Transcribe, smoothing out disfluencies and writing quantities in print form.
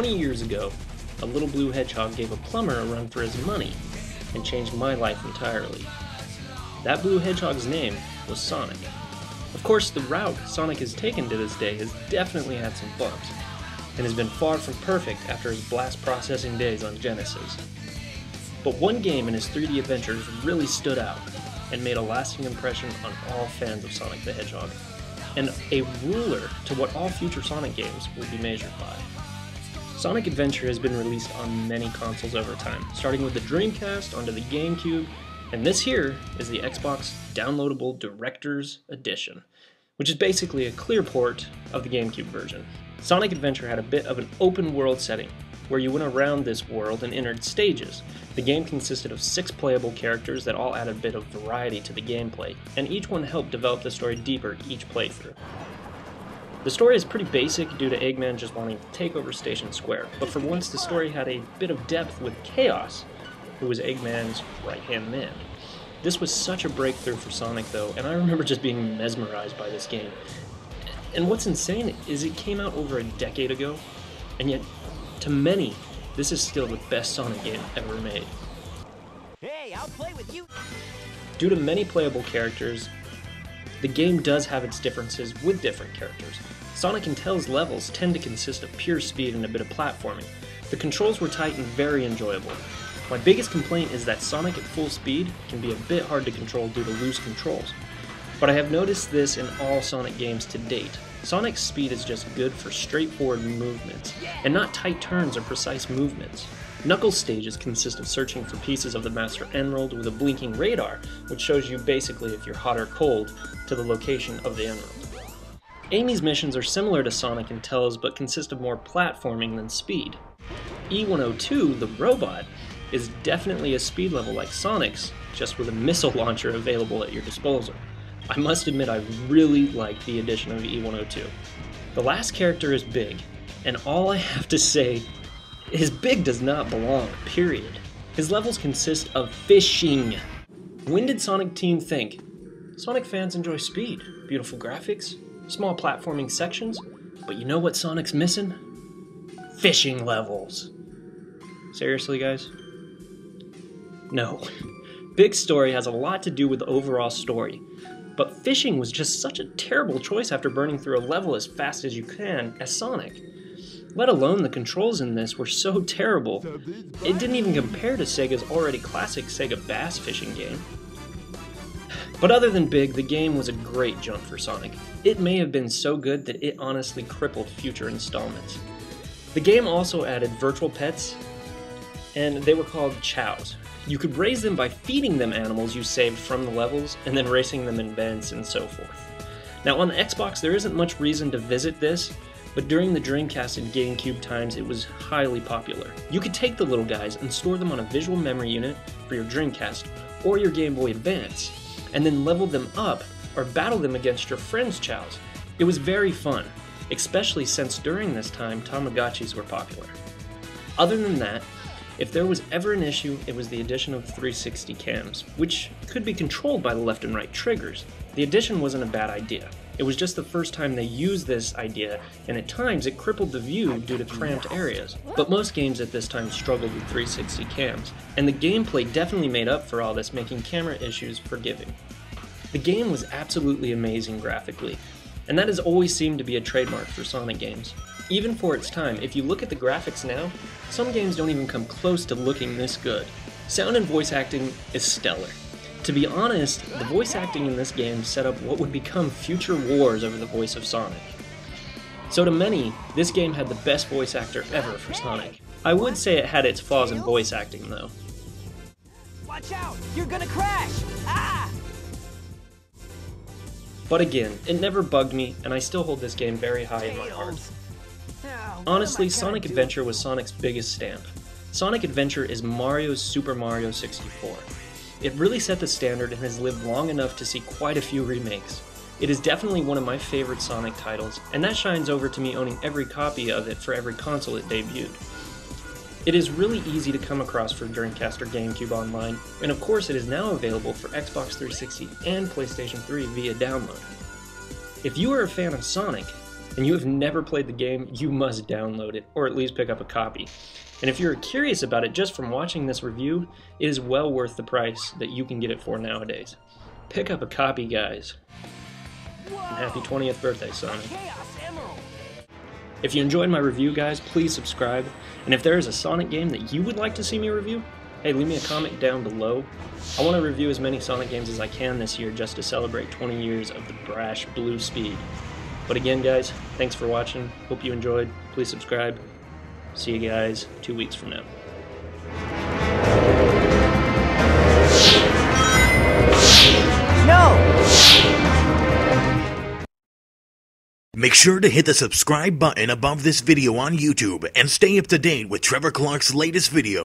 20 years ago, a little blue hedgehog gave a plumber a run for his money and changed my life entirely. That blue hedgehog's name was Sonic. Of course, the route Sonic has taken to this day has definitely had some bumps, and has been far from perfect after his blast processing days on Genesis. But one game in his 3D adventures really stood out and made a lasting impression on all fans of Sonic the Hedgehog, and a ruler to what all future Sonic games will be measured by. Sonic Adventure has been released on many consoles over time, starting with the Dreamcast onto the GameCube, and this here is the Xbox Downloadable Director's Edition, which is basically a clear port of the GameCube version. Sonic Adventure had a bit of an open world setting, where you went around this world and entered stages. The game consisted of 6 playable characters that all added a bit of variety to the gameplay, and each one helped develop the story deeper each playthrough. The story is pretty basic due to Eggman just wanting to take over Station Square, but for once the story had a bit of depth with Chaos, who was Eggman's right-hand man. This was such a breakthrough for Sonic though, and I remember just being mesmerized by this game. And what's insane is it came out over a decade ago, and yet, to many, this is still the best Sonic game ever made. Hey, I'll play with you. Due to many playable characters, the game does have its differences with different characters. Sonic and Tails levels tend to consist of pure speed and a bit of platforming. The controls were tight and very enjoyable. My biggest complaint is that Sonic at full speed can be a bit hard to control due to loose controls. But I have noticed this in all Sonic games to date. Sonic's speed is just good for straightforward movements, and not tight turns or precise movements. Knuckles stages consist of searching for pieces of the Master Emerald with a blinking radar, which shows you basically if you're hot or cold to the location of the emerald. Amy's missions are similar to Sonic and Tails, but consist of more platforming than speed. E102, the robot, is definitely a speed level like Sonic's, just with a missile launcher available at your disposal. I must admit I really like the addition of E102. The last character is Big, and all I have to say is Big does not belong, period. His levels consist of fishing. When did Sonic Team think? Sonic fans enjoy speed, beautiful graphics, small platforming sections, but you know what Sonic's missing? Fishing levels. Seriously, guys? No. Big's story has a lot to do with the overall story, but fishing was just such a terrible choice after burning through a level as fast as you can as Sonic. Let alone the controls in this were so terrible, it didn't even compare to Sega's already classic Sega Bass fishing game. But other than Big, the game was a great jump for Sonic. It may have been so good that it honestly crippled future installments. The game also added virtual pets, and they were called chows. You could raise them by feeding them animals you saved from the levels, and then racing them in beds and so forth. Now on the Xbox there isn't much reason to visit this, but during the Dreamcast and GameCube times it was highly popular. You could take the little guys and store them on a visual memory unit for your Dreamcast or your Game Boy Advance, and then level them up or battle them against your friends' chows. It was very fun, especially since during this time Tamagotchis were popular. Other than that, if there was ever an issue, it was the addition of 360 cams, which could be controlled by the left and right triggers. The addition wasn't a bad idea. It was just the first time they used this idea, and at times it crippled the view due to cramped areas. But most games at this time struggled with 360 cams, and the gameplay definitely made up for all this, making camera issues forgiving. The game was absolutely amazing graphically, and that has always seemed to be a trademark for Sonic games. Even for its time, if you look at the graphics now, some games don't even come close to looking this good. Sound and voice acting is stellar. To be honest, the voice acting in this game set up what would become future wars over the voice of Sonic. So to many, this game had the best voice actor ever for Sonic. I would say it had its flaws in voice acting though. Watch out! You're gonna crash! Ah! But again, it never bugged me, and I still hold this game very high in my heart. Honestly, Sonic Adventure was Sonic's biggest stamp. Sonic Adventure is Mario's Super Mario 64. It really set the standard and has lived long enough to see quite a few remakes. It is definitely one of my favorite Sonic titles, and that shines over to me owning every copy of it for every console it debuted. It is really easy to come across for Dreamcast or GameCube online, and of course it is now available for Xbox 360 and PlayStation 3 via download. If you are a fan of Sonic, and you have never played the game, you must download it, or at least pick up a copy. And if you're curious about it just from watching this review, it is well worth the price that you can get it for nowadays. Pick up a copy, guys. And happy 20th birthday, Sonic. If you enjoyed my review, guys, please subscribe. And if there is a Sonic game that you would like to see me review, hey, leave me a comment down below. I want to review as many Sonic games as I can this year just to celebrate 20 years of the brash blue speed. But again, guys, thanks for watching. Hope you enjoyed. Please subscribe. See you guys 2 weeks from now. No! Make sure to hit the subscribe button above this video on YouTube and stay up to date with Trevor Clark's latest video.